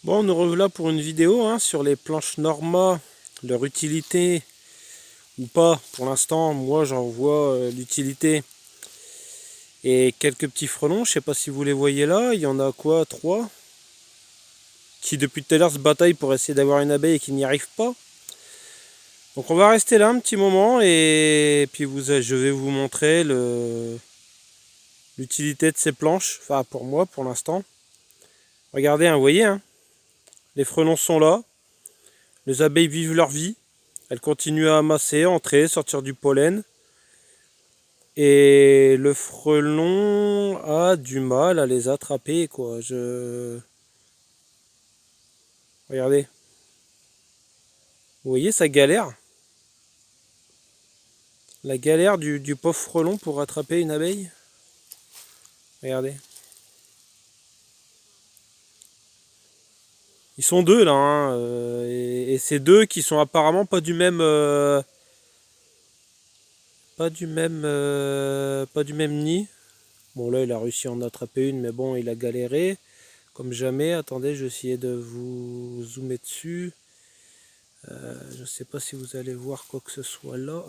Bon, nous revoilà pour une vidéo sur les planches Norma, leur utilité ou pas. Pour l'instant, moi j'en vois l'utilité et quelques petits frelons. Je sais pas si vous les voyez là. Il y en a quoi? Trois qui depuis tout à l'heure se bataillent pour essayer d'avoir une abeille et qui n'y arrivent pas. Donc on va rester là un petit moment et puis je vais vous montrer l'utilité de ces planches. Enfin pour moi pour l'instant. Regardez, vous voyez, les frelons sont là. Les abeilles vivent leur vie. Elles continuent à amasser, entrer, sortir du pollen. Et le frelon a du mal à les attraper, quoi. Regardez. Vous voyez sa galère? La galère du pauvre frelon pour attraper une abeille? Regardez. Ils sont deux là, et c'est deux qui sont apparemment pas du même nid. Bon là il a réussi à en attraper une, mais bon il a galéré comme jamais. Attendez, je vais essayer de vous zoomer dessus. Je ne sais pas si vous allez voir quoi que ce soit là.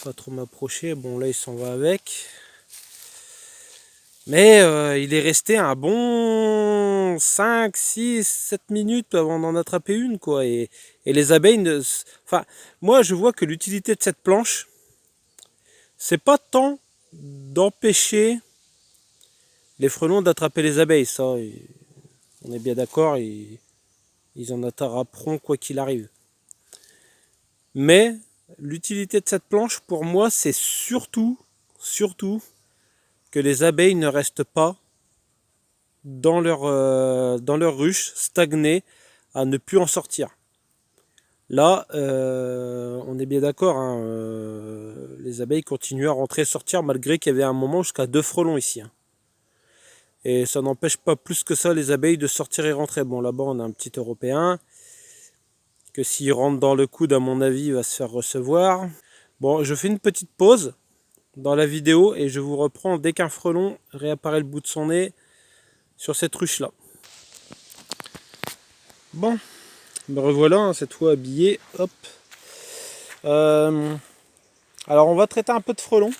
Pas trop m'approcher. Bon là il s'en va avec. Mais il est resté un bon 5, 6, 7 minutes avant d'en attraper une, quoi. Et les abeilles Enfin, moi je vois que l'utilité de cette planche, c'est pas tant d'empêcher les frelons d'attraper les abeilles. Ça, on est bien d'accord, ils en attraperont quoi qu'il arrive. Mais l'utilité de cette planche, pour moi, c'est surtout, que les abeilles ne restent pas dans leur ruche, stagnées, à ne plus en sortir. Là, on est bien d'accord, les abeilles continuent à rentrer et sortir malgré qu'il y avait un moment jusqu'à 2 frelons ici. Et ça n'empêche pas plus que ça les abeilles de sortir et rentrer. Bon, là-bas, on a un petit Européen que s'il rentre dans le coude, à mon avis, il va se faire recevoir. Bon, je fais une petite pause dans la vidéo et je vous reprends dès qu'un frelon réapparaît le bout de son nez sur cette ruche là. Bon, me revoilà cette fois habillé. Hop. Alors on va traiter un peu de frelons.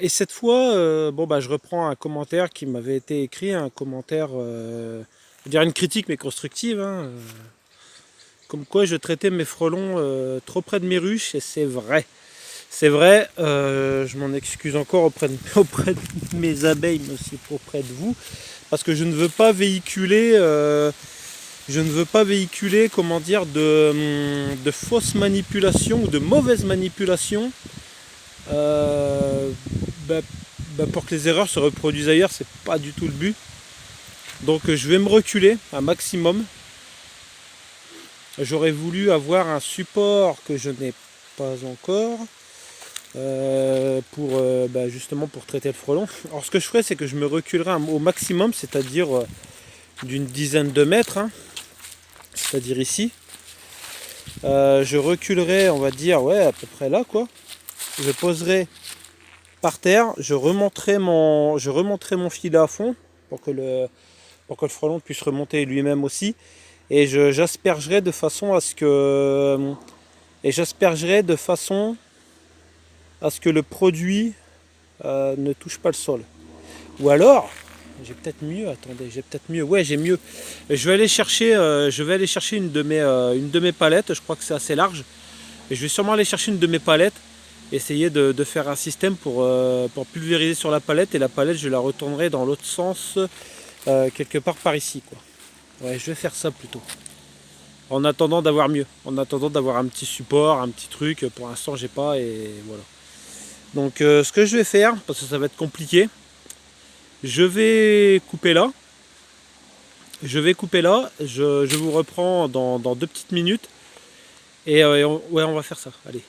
Et cette fois, je reprends un commentaire qui m'avait été écrit, un commentaire, je dirais une critique mais constructive. Comme quoi je traitais mes frelons trop près de mes ruches, et c'est vrai. C'est vrai, je m'en excuse encore auprès de mes abeilles, mais aussi auprès de vous, parce que je ne veux pas véhiculer, comment dire, de fausses manipulations ou de mauvaises manipulations, euh, bah, pour que les erreurs se reproduisent ailleurs. C'est pas du tout le but. Donc je vais me reculer un maximum. J'aurais voulu avoir un support que je n'ai pas encore. Justement pour traiter le frelon. Alors ce que je ferai, c'est que je me reculerai au maximum, c'est-à-dire d'une dizaine de mètres, c'est-à-dire ici. Je reculerai, on va dire, ouais, à peu près là, quoi. Je poserai par terre, je remonterai mon filet à fond pour que le frelon puisse remonter lui-même aussi. Et j'aspergerai de façon à ce que le produit ne touche pas le sol. Ou alors, j'ai peut-être mieux, attendez, ouais, j'ai mieux. Je vais aller chercher, une de mes palettes, je crois que c'est assez large. Et je vais sûrement aller chercher une de mes palettes, essayer de faire un système pour pulvériser sur la palette, et la palette je la retournerai dans l'autre sens, quelque part par ici, quoi. Ouais, je vais faire ça plutôt. En attendant d'avoir mieux, en attendant d'avoir un petit support, un petit truc, pour l'instant j'ai pas, et voilà. Donc ce que je vais faire, parce que ça va être compliqué, je vais couper là. Je vous reprends dans 2 petites minutes. Et ouais, on va faire ça. Allez.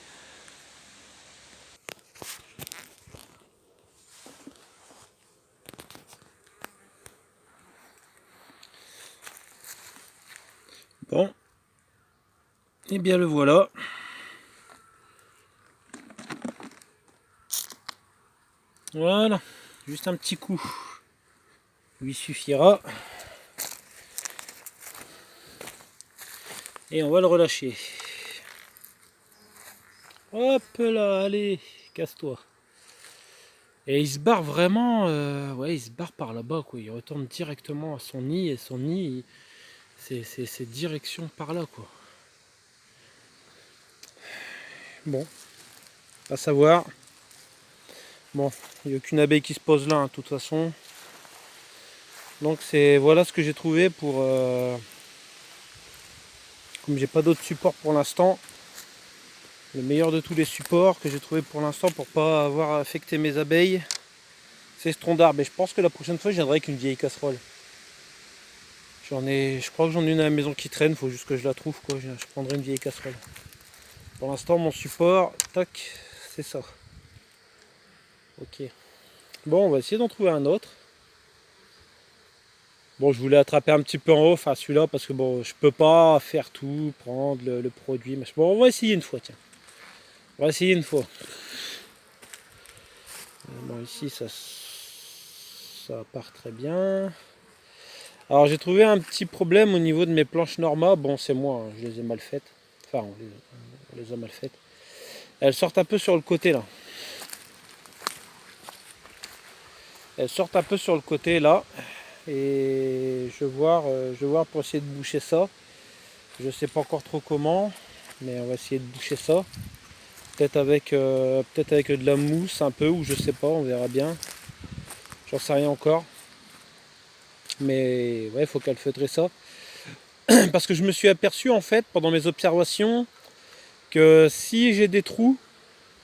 Bon. Et bien le voilà. Voilà. Juste un petit coup. lui suffira. Et on va le relâcher. Hop là, allez, casse-toi. Et il se barre vraiment, ouais, il se barre par là-bas, quoi. Il retourne directement à son nid, et son nid, c'est direction par là, quoi. Bon, à savoir. Bon, il n'y a aucune abeille qui se pose là, hein, de toute façon. Donc voilà ce que j'ai trouvé pour... comme j'ai pas d'autres supports pour l'instant, le meilleur de tous les supports que j'ai trouvé pour l'instant pour pas avoir affecté mes abeilles, c'est ce tronc d'arbre. Et je pense que la prochaine fois je viendrai avec une vieille casserole. Je crois que j'en ai une à la maison qui traîne, faut juste que je la trouve, quoi. Je prendrai une vieille casserole. Pour l'instant mon support, tac, c'est ça. Ok. Bon, on va essayer d'en trouver un autre. Bon, je voulais attraper un petit peu en haut, enfin celui-là, parce que bon, je peux pas faire tout, prendre le produit. Mais bon, on va essayer une fois, tiens. On va essayer une fois. Bon, ici, ça part très bien. Alors, j'ai trouvé un petit problème au niveau de mes planches Norma. Bon, c'est moi, hein, je les ai mal faites. Enfin, on les a mal faites. Elles sortent un peu sur le côté, là. Elles sortent un peu sur le côté, là. Et je vais voir pour essayer de boucher ça. Je sais pas encore trop comment, mais on va essayer de boucher ça. Peut-être avec de la mousse un peu, ou je sais pas, on verra bien. J'en sais rien encore. Mais ouais, il faut calfeutrer ça. Parce que je me suis aperçu en fait pendant mes observations que si j'ai des trous,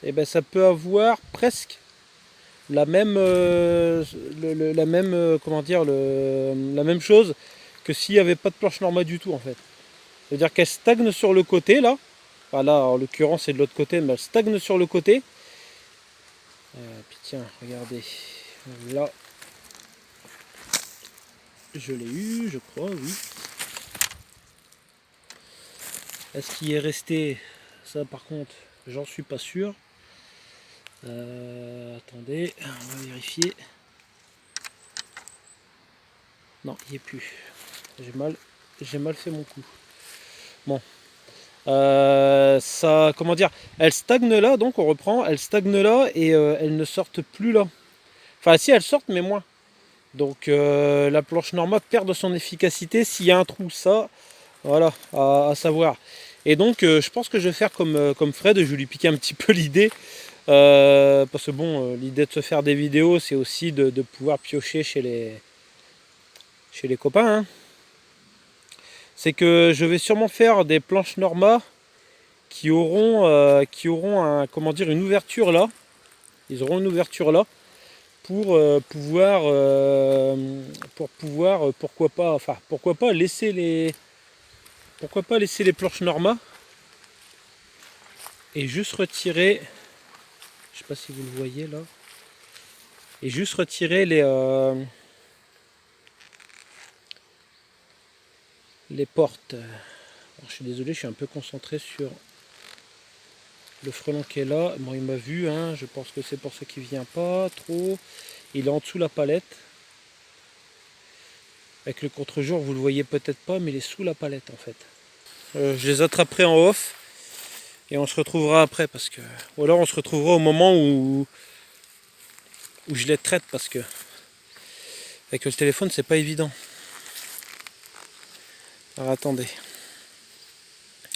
et ben ça peut avoir presque la même, la même, comment dire, la même chose que s'il n'y avait pas de planche normale du tout en fait. C'est-à-dire qu'elle stagne sur le côté là. Enfin, là en l'occurrence c'est de l'autre côté, mais elle stagne sur le côté. Puis tiens, regardez. Là, je l'ai eu, je crois, oui. Est-ce qu'il est resté? Ça par contre, j'en suis pas sûr. Attendez, on va vérifier. Non, il n'y est plus. J'ai mal fait mon coup. Bon. Ça, comment dire, elle stagne là, donc on reprend, elle stagne là et elles ne sortent plus là. Enfin si, elles sortent mais moins. Donc la planche normale perd de son efficacité s'il y a un trou, ça, voilà, à savoir. Et donc je pense que je vais faire comme Fred, je vais lui piquer un petit peu l'idée. Parce que bon, l'idée de se faire des vidéos, c'est aussi de pouvoir piocher chez les copains. Hein. C'est que je vais sûrement faire des planches Norma qui auront comment dire, une ouverture là. Ils auront une ouverture là pour pouvoir, pourquoi pas laisser les planches Norma et juste retirer, je sais pas si vous le voyez là, et juste retirer les portes. Alors, je suis désolé, je suis un peu concentré sur le frelon qui est là. Bon, il m'a vu, hein, je pense que c'est pour ça qu'il vient pas trop. Il est en dessous de la palette. Avec le contre-jour, vous le voyez peut-être pas, mais il est sous la palette en fait. Je les attraperai en off et on se retrouvera après parce que. Ou alors on se retrouvera au moment où je les traite parce que avec le téléphone c'est pas évident. Alors attendez.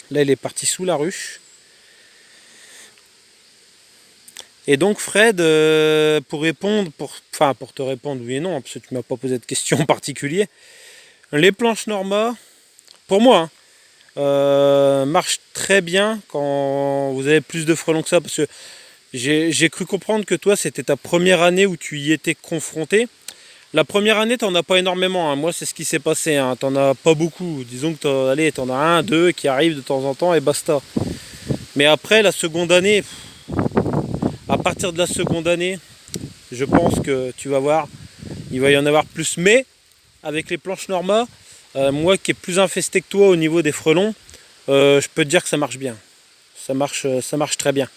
Là il est parti sous la ruche. Et donc Fred, pour te répondre oui et non, parce que tu m'as pas posé de question en particulier, les planches Norma, pour moi, marchent très bien quand vous avez plus de frelons que ça, parce que j'ai cru comprendre que toi c'était ta première année où tu y étais confronté. La première année t'en as pas énormément, hein. Moi c'est ce qui s'est passé, hein. T'en as pas beaucoup, disons que t'en as un, deux qui arrivent de temps en temps et basta. Mais après la seconde année, à partir de la seconde année, je pense que tu vas voir, il va y en avoir plus. Mais avec les planches Norma, moi qui est plus infesté que toi au niveau des frelons, je peux te dire que ça marche bien. Ça marche très bien.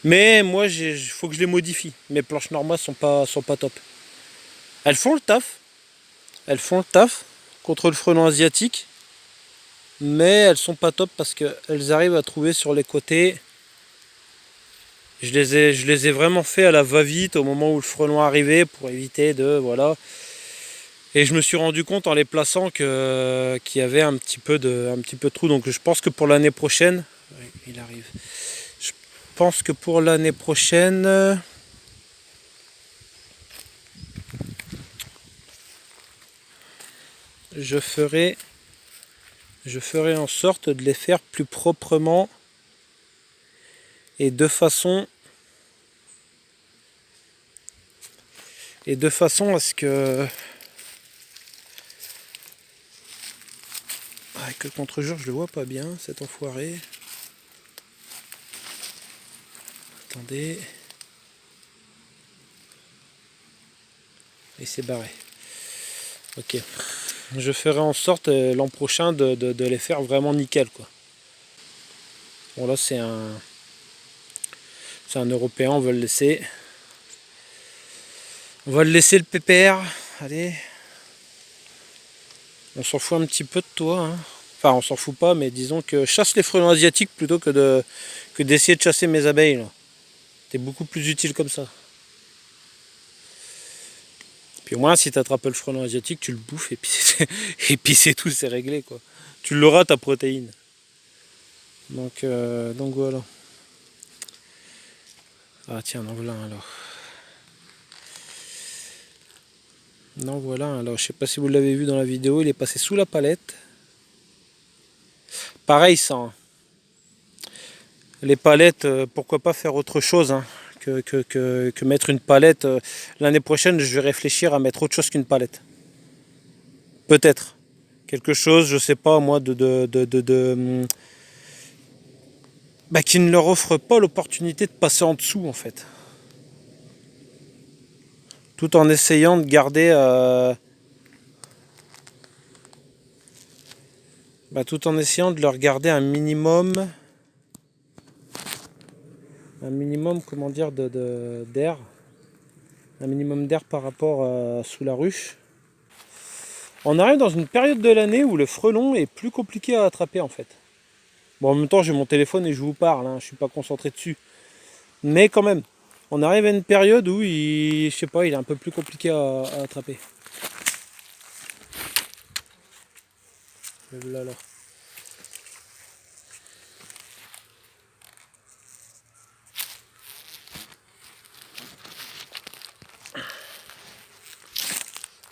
Mais moi, il faut que je les modifie. Mes planches Norma sont pas top. Elles font le taf, elles font le taf contre le frelon asiatique, mais elles sont pas top parce qu'elles arrivent à trouver sur les côtés. Je les ai vraiment fait à la va-vite au moment où le frelon arrivait pour éviter de... Voilà. Et je me suis rendu compte en les plaçant qu'il y avait un petit peu de trou. Donc je pense que pour l'année prochaine... Oui, il arrive. Je pense que pour l'année prochaine... Je ferai en sorte de les faire plus proprement et de façon à ce que avec le contre-jour je le vois pas bien cet enfoiré. Attendez. Et c'est barré. Ok. Je ferai en sorte l'an prochain de les faire vraiment nickel quoi. Bon là c'est un Européen, on va le laisser. On va le laisser le pépère. Allez. On s'en fout un petit peu de toi. Hein. Enfin on s'en fout pas, mais disons que chasse les frelons asiatiques plutôt que d'essayer de chasser mes abeilles. Là. T'es beaucoup plus utile comme ça. Puis au moins si tu attrapes le frelon asiatique, tu le bouffes et puis c'est tout, c'est réglé quoi. Tu l'auras ta protéine. Donc voilà. Ah tiens, en voilà un alors. Non voilà un alors. Je sais pas si vous l'avez vu dans la vidéo, il est passé sous la palette. Pareil ça. Hein. Les palettes, pourquoi pas faire autre chose hein, que mettre une palette. L'année prochaine, je vais réfléchir à mettre autre chose qu'une palette. Peut-être. Quelque chose, je sais pas moi, qui ne leur offre pas l'opportunité de passer en dessous en fait. Tout en essayant de garder tout en essayant de leur garder un minimum comment dire d'air, un minimum d'air par rapport sous la ruche. On arrive dans une période de l'année où le frelon est plus compliqué à attraper en fait. Bon en même temps j'ai mon téléphone et je vous parle, hein, je suis pas concentré dessus. Mais quand même, on arrive à une période où il est un peu plus compliqué à attraper. Là, là.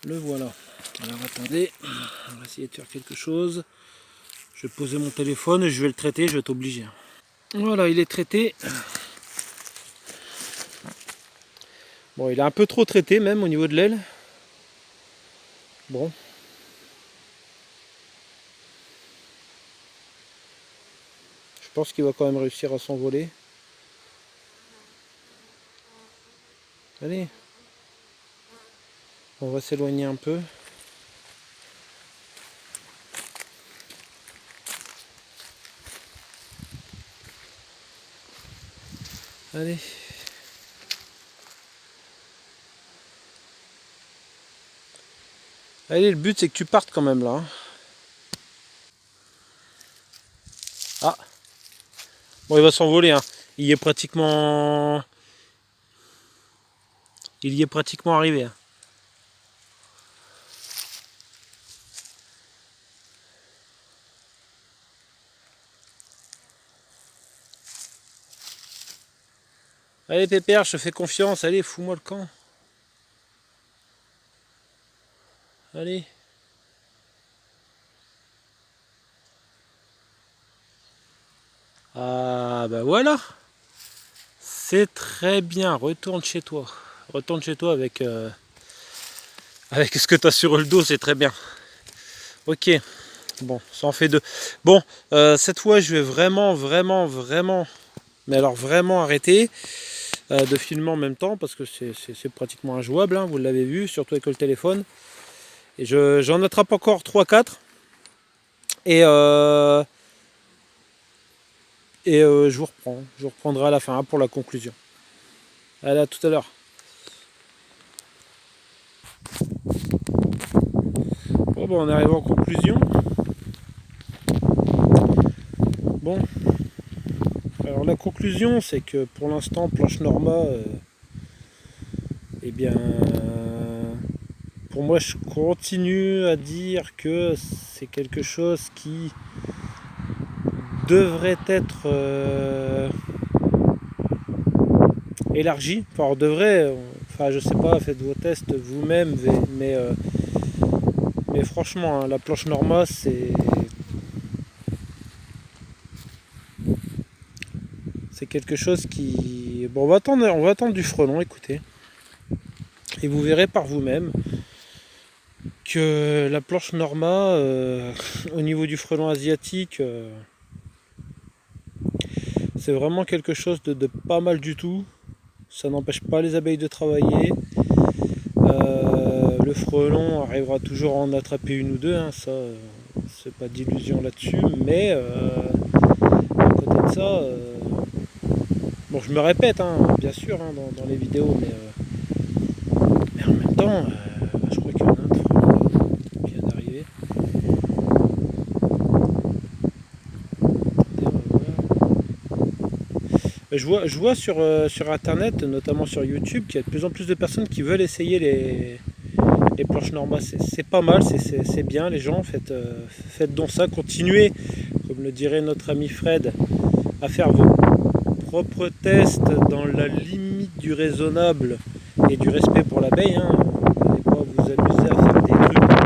Le voilà. Alors attendez, on va essayer de faire quelque chose. Je vais poser mon téléphone et je vais le traiter, je vais être obligé. Voilà, il est traité. Bon, il est un peu trop traité même au niveau de l'aile. Bon. Je pense qu'il va quand même réussir à s'envoler. Allez. On va s'éloigner un peu. Allez. Allez, le but c'est que tu partes quand même là. Hein. Ah. Bon, il va s'envoler. Hein. Il y est pratiquement arrivé. Hein. Allez Pépère, je te fais confiance. Allez, fous-moi le camp. Allez. Ah bah voilà. C'est très bien. Retourne chez toi. Retourne chez toi avec ce que tu as sur le dos, c'est très bien. Ok. Bon, ça en fait deux. Bon, cette fois, je vais vraiment, mais alors vraiment arrêter de filmer en même temps parce que c'est pratiquement injouable, hein, vous l'avez vu, surtout avec le téléphone. Et j'en attrape encore 3-4. Et je vous reprends. Je vous reprendrai à la fin hein, pour la conclusion. Allez, à tout à l'heure. Bon, on arrive en conclusion. Bon, alors la conclusion, c'est que pour l'instant, planche Norma, eh bien, pour moi, je continue à dire que c'est quelque chose qui devrait être élargi. Enfin, on devrait, enfin, je sais pas, faites vos tests vous-même, mais franchement, hein, la planche Norma, c'est quelque chose qui... Bon, on va attendre du frelon, écoutez. Et vous verrez par vous-même que la planche Norma, au niveau du frelon asiatique, c'est vraiment quelque chose de pas mal du tout. Ça n'empêche pas les abeilles de travailler. Le frelon arrivera toujours à en attraper une ou deux, hein, ça, c'est pas d'illusion là-dessus, mais à côté de ça, bon, je me répète, hein, bien sûr, hein, dans les vidéos, mais en même temps, je crois qu'il y en a un de frelon qui vient d'arriver. Je vois sur internet, notamment sur YouTube, qu'il y a de plus en plus de personnes qui veulent essayer les planches Norma. C'est pas mal, c'est bien, les gens, faites donc ça, continuez, comme le dirait notre ami Fred, à faire vos propres tests dans la limite du raisonnable et du respect pour l'abeille. Hein. Vous n'allez pas vous amuser à faire des trucs plus...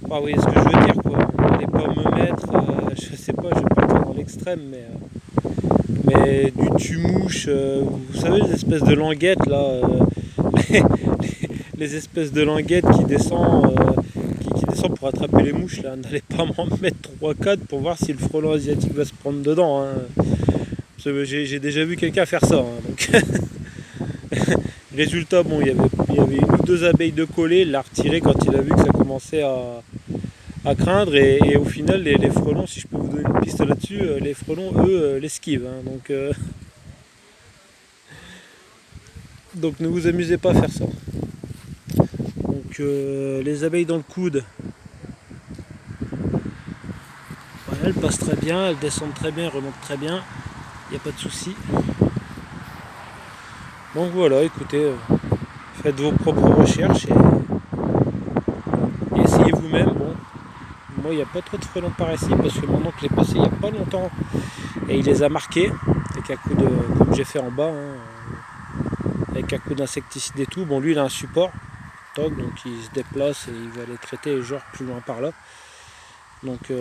Enfin, vous voyez ce que je veux dire, quoi. Vous n'allez pas me mettre, je sais pas, je vais pas dire dans l'extrême, mais du tue-mouche, vous savez, les espèces de languettes là, les espèces de languettes qui descendent pour attraper les mouches là, n'allez pas m'en mettre 3-4 pour voir si le frelon asiatique va se prendre dedans. Hein. J'ai déjà vu quelqu'un faire ça. Hein, donc résultat, bon, il y avait une ou deux abeilles de coller, il l'a retiré quand il a vu que ça commençait à craindre, et au final les frelons, si je peux vous donner une piste là-dessus, les frelons eux l'esquivent. Hein, donc ne vous amusez pas à faire ça. Donc les abeilles dans le coude, voilà, elles passent très bien, elles descendent très bien, elles remontent très bien, il n'y a pas de souci. Donc voilà, écoutez, faites vos propres recherches et essayez vous-même. Bon, moi il n'y a pas trop de frelons par ici parce que mon oncle est passé il n'y a pas longtemps et il les a marqués avec un coup de, comme j'ai fait en bas, hein, avec un coup d'insecticide et tout. Bon, lui il a un support, donc il se déplace et il va les traiter les genres plus loin par là. Donc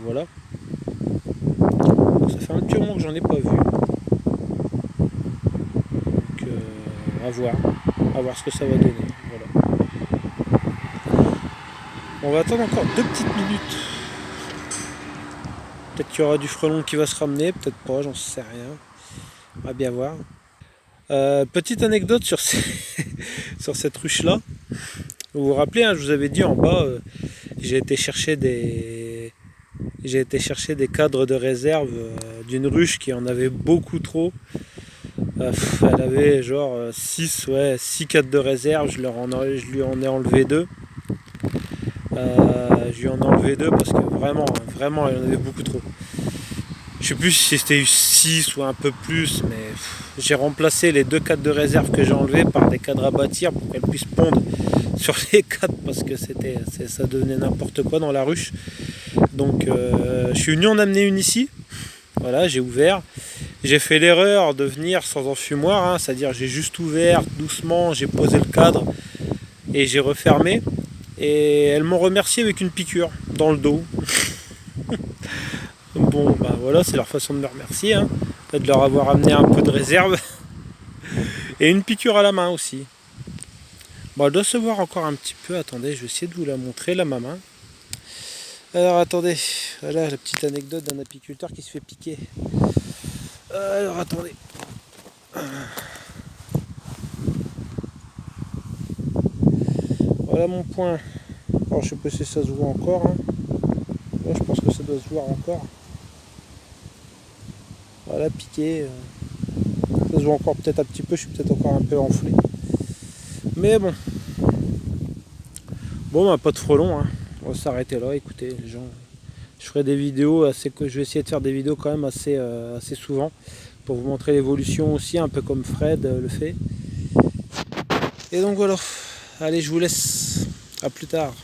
voilà. Ça fait un petit moment que j'en ai pas vu. Donc à voir ce que ça va donner. Voilà. On va attendre encore 2 petites minutes. Peut-être qu'il y aura du frelon qui va se ramener, peut-être pas, j'en sais rien. On va bien voir. Petite anecdote sur, sur cette ruche là. Vous vous rappelez, hein, je vous avais dit en bas, j'ai été chercher des cadres de réserve d'une ruche qui en avait beaucoup trop. Elle avait genre 6 cadres de réserve, je lui en ai enlevé 2. Je lui en ai enlevé 2 parce que vraiment, il y en avait beaucoup trop. Je sais plus si c'était 6 ou un peu plus, mais j'ai remplacé les 2 cadres de réserve que j'ai enlevés par des cadres à bâtir pour qu'elles puissent pondre sur les cadres parce que ça devenait n'importe quoi dans la ruche. Donc je suis venu en amener une ici. Voilà, j'ai ouvert. J'ai fait l'erreur de venir sans enfumoir, hein, c'est-à-dire j'ai juste ouvert doucement, j'ai posé le cadre et j'ai refermé. Et elles m'ont remercié avec une piqûre dans le dos. Bon, bah voilà, c'est leur façon de me remercier, hein, de leur avoir amené un peu de réserve. Et une piqûre à la main aussi. Bon, elle doit se voir encore un petit peu. Attendez, je vais essayer de vous la montrer, là, ma main. Alors, attendez. Voilà la petite anecdote d'un apiculteur qui se fait piquer. Alors, attendez. Voilà mon point. Alors, je sais pas si ça se voit encore. Hein. Là, je pense que ça doit se voir encore. Voilà, piqué. Ça se voit encore peut-être un petit peu. Je suis peut-être encore un peu enflé. Mais bon. Bon, bah, pas de frelons, hein. On va s'arrêter là. Écoutez, les gens, je ferai des vidéos je vais essayer de faire des vidéos quand même assez souvent pour vous montrer l'évolution aussi, un peu comme Fred le fait. Et donc voilà. Allez, je vous laisse. À plus tard.